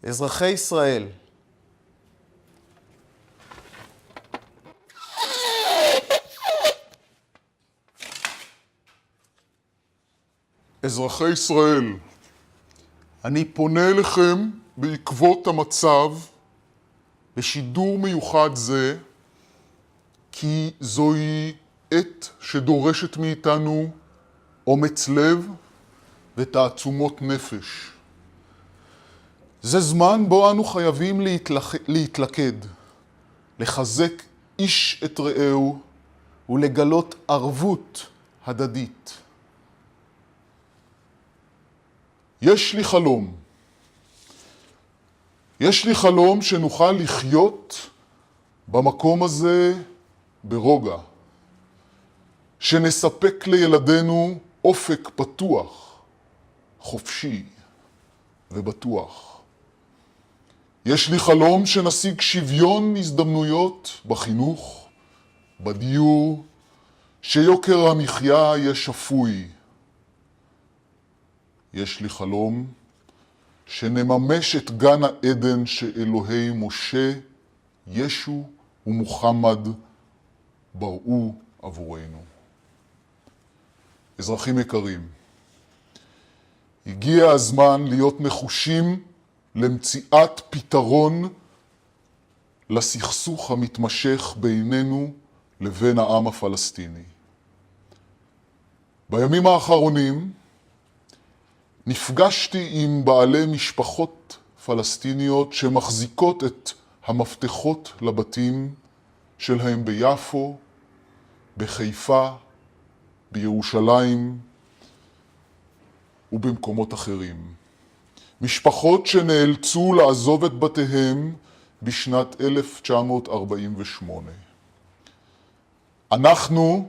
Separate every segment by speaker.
Speaker 1: אזרחי ישראל,
Speaker 2: אזרחי ישראל, אני פונה אליכם בעקבות המצב בשידור מיוחד זה, כי זוהי עת שדורשת מאיתנו אומץ לב ותעצומות נפש. זה זמן בו אנו חייבים להתלכד, לחזק איש את רעהו ולגלות ערבות הדדית. יש לי חלום. יש לי חלום שנוכל לחיות במקום הזה ברוגע. שנספק לילדינו אופק פתוח, חופשי ובטוח. יש לי חלום שנשיג שוויון הזדמנויות בחינוך, בדיור, שיוקר המחיה יהיה שפוי. יש לי חלום שנממש את גן העדן שאלוהי משה, ישו ומוחמד בראו עבורנו. אזרחים יקרים, הגיע הזמן להיות נחושים למציאת פתרון לסכסוך המתמשך בינינו לבין העם הפלסטיני. בימים האחרונים נפגשתי עם בעלי משפחות פלסטיניות שמחזיקות את המפתחות לבתים שלהם ביפו, בחיפה, בירושלים ובמקומות אחרים. משפחות שנאלצו לעזוב את בתיהם בשנת 1948. אנחנו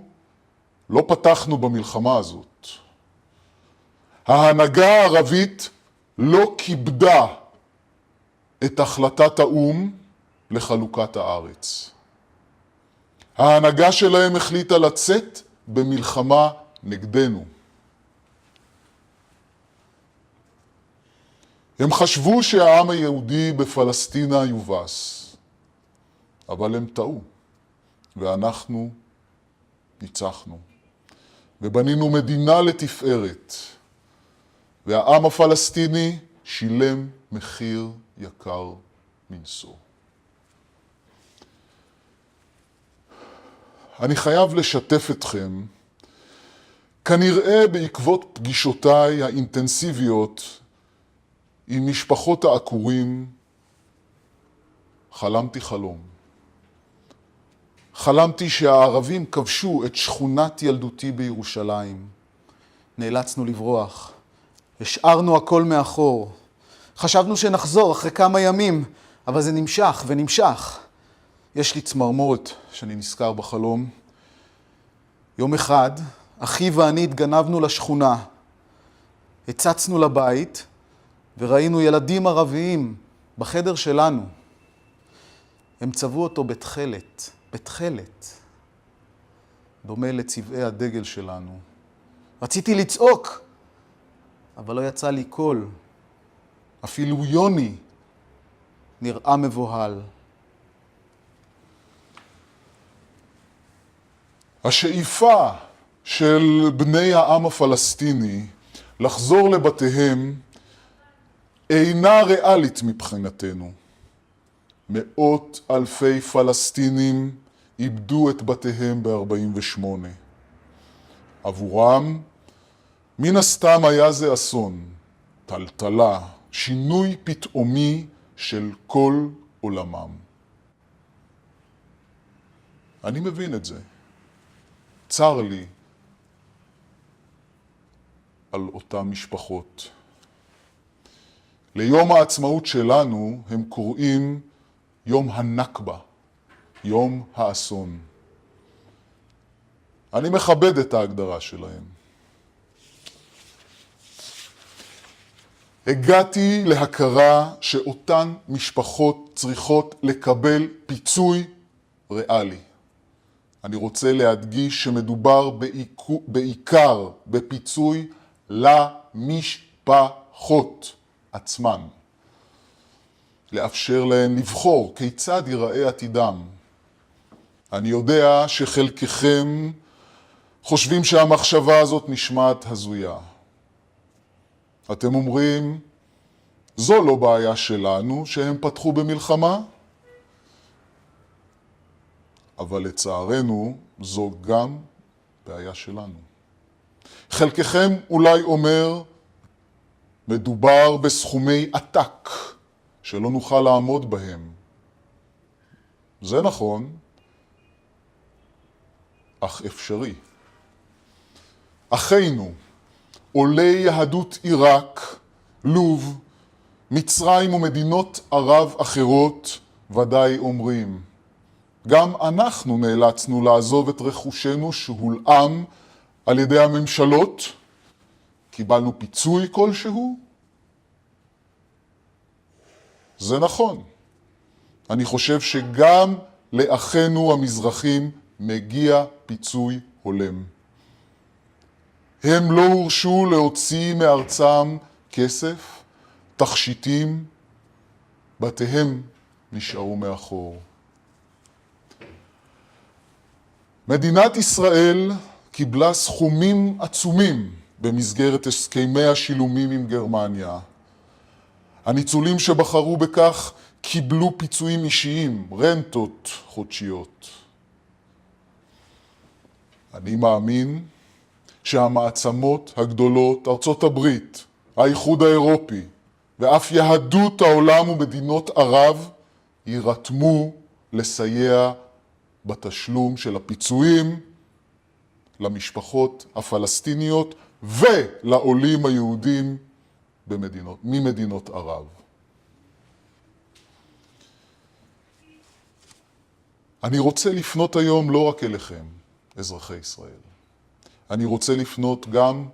Speaker 2: לא פתחנו במלחמה הזאת. ההנהגה הערבית לא כיבדה את החלטת האו"ם לחלוקת הארץ. ההנהגה שלהם החליטה לצאת במלחמה נגדנו. הם חשבו שהעם היהודי בפלסטינה יובס, אבל הם טעו, ואנחנו ניצחנו. ובנינו מדינה לתפארת, והעם הפלסטיני שילם מחיר יקר מנשוא. אני חייב לשתף אתכם, כנראה בעקבות פגישותיי האינטנסיביות עם משפחות העקורים, חלמתי חלום. חלמתי שהערבים כבשו את שכונת ילדותי בירושלים. נאלצנו לברוח. השארנו הכל מאחור. חשבנו שנחזור אחרי כמה ימים, אבל זה נמשך ונמשך. יש לי צמרמורת שאני נזכר בחלום. יום אחד, אחי ואני התגנבנו לשכונה. הצצנו לבית וראינו ילדים ערביים בחדר שלנו. הם צבעו אותו בתכלת, בתכלת, דומה לצבעי הדגל שלנו. רציתי לצעוק, אבל לא יצא לי קול. אפילו יוני נראה מבוהל. השאיפה של בני העם הפלסטיני לחזור לבתיהם אינה ריאלית מבחינתנו. מאות אלפי פלסטינים איבדו את בתיהם ב-48. עבורם, מן הסתם היה זה אסון, טלטלה, שינוי פתאומי של כל עולמם. אני מבין את זה. צר לי על אותן משפחות. ליום העצמאות שלנו הם קוראים יום הנכבה, יום האסון. אני מכבד את ההגדרה שלהם. הגעתי להכרה שאותן משפחות צריכות לקבל פיצוי ריאלי. אני רוצה להדגיש שמדובר בעיקר בפיצוי למשפחות עצמן. לאפשר להן לבחור כיצד ייראה עתידם. אני יודע שחלקכם חושבים שהמחשבה הזאת נשמעת הזויה. אתם אומרים, זו לא בעיה שלנו שהם פתחו במלחמה, אבל לצערנו זו גם בעיה שלנו. חלקכם אולי אומר, מדובר בסכומי עתק שלא נוכל לעמוד בהם. זה נכון, אך אפשרי. אחינו, עולי יהדות עיראק, לוב, מצרים ומדינות ערב אחרות ודאי אומרים, גם אנחנו נאלצנו לעזוב את רכושנו שהולאם על ידי הממשלות, קיבלנו פיצוי כלשהו? זה נכון. אני חושב שגם לאחינו המזרחים מגיע פיצוי הולם. הם לא הורשו להוציא מארצם כסף, תכשיטים, בתיהם נשארו מאחור. מדינת ישראל קיבלה סכומים עצומים במסגרת הסכמי השילומים עם גרמניה. הניצולים שבחרו בכך קיבלו פיצויים אישיים, רנטות חודשיות. אני מאמין שהמעצמות הגדולות, ארצות הברית, האיחוד האירופי, ואף יהדות העולם ומדינות ערב יירתמו לסייע בתשלום של הפיצויים למשפחות הפלסטיניות ולעולים היהודים ממדינות ערב. אני רוצה לפנות היום לא רק אליכם, אזרחי ישראל. אני רוצה לפנות גם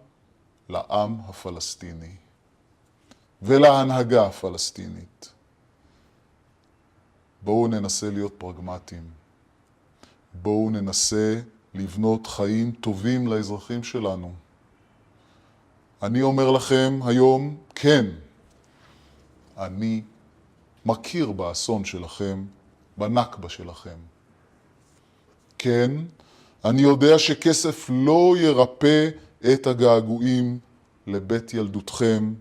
Speaker 2: לעם הפלסטיני ולהנהגה הפלסטינית. בואו ננסה להיות פרגמטיים. בואו ננסה לבנות חיים טובים לאזרחים שלנו. אני אומר לכם היום, כן, אני מכיר באסון שלכם, בנכבה שלכם. כן, אני יודע שכסף לא ירפא את הגעגועים לבית ילדותכם.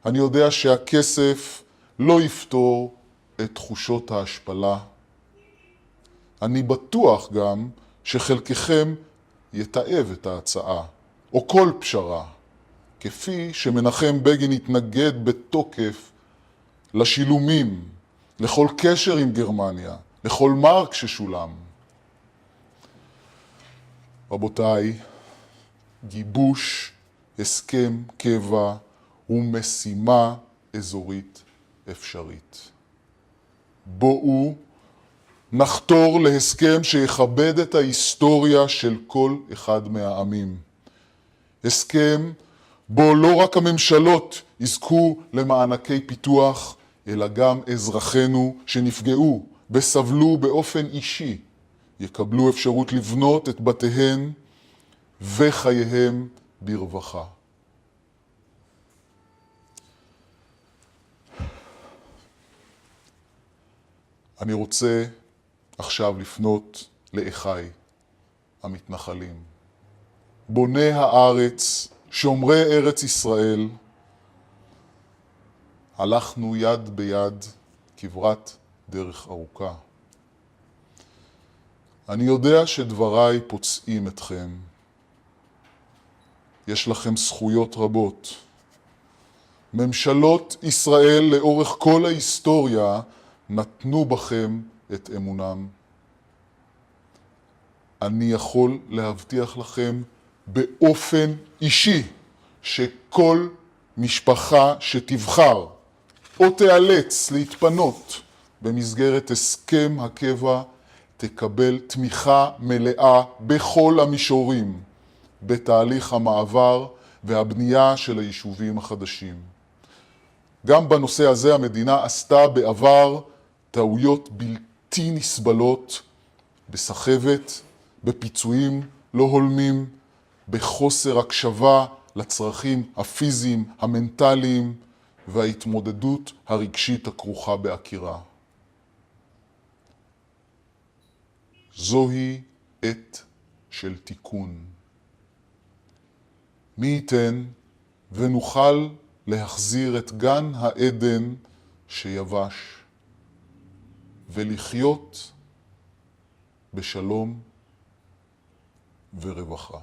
Speaker 2: אני יודע שהכסף לא יפתור את תחושות ההשפלה. אני בטוח גם שחלקכם יתאב את ההצעה, או כל פשרה, כפי שמנחם בגין התנגד בתוקף לשילומים, לכל קשר עם גרמניה, לכל מרק ששולם. רבותיי, גיבוש הסכם קבע הוא משימה אזורית אפשרית. בואו נחתור להסכם שיכבד את ההיסטוריה של כל אחד מהעמים. הסכם בו לא רק הממשלות יזכו למענקי פיתוח, אלא גם אזרחינו שנפגעו וסבלו באופן אישי, יקבלו אפשרות לבנות את בתיהם וחייהם ברווחה. אני רוצה עכשיו לפנות לאחיי המתנחלים. בוני הארץ, שומרי ארץ ישראל, הלכנו יד ביד כברת דרך ארוכה. אני יודע שדבריי פוצעים אתכם. יש לכם זכויות רבות. ממשלות ישראל לאורך כל ההיסטוריה נתנו בכם את אמונם. אני יכול להבטיח לכם באופן אישי שכל משפחה שתבחר או תיאלץ להתפנות במסגרת הסכם הקבע תקבל תמיכה מלאה בכל המישורים בתהליך המעבר והבנייה של היישובים החדשים. גם בנושא הזה המדינה עשתה בעבר טעויות בלתי נסבלות בסחבת, בפיצויים לא הולמים, בחוסר הקשבה לצרכים הפיזיים, המנטליים וההתמודדות הרגשית הכרוכה בעקירה. זוהי עת של תיקון. מי ייתן ונוכל להחזיר את גן העדן שיבש ולחיות בשלום ורווחה.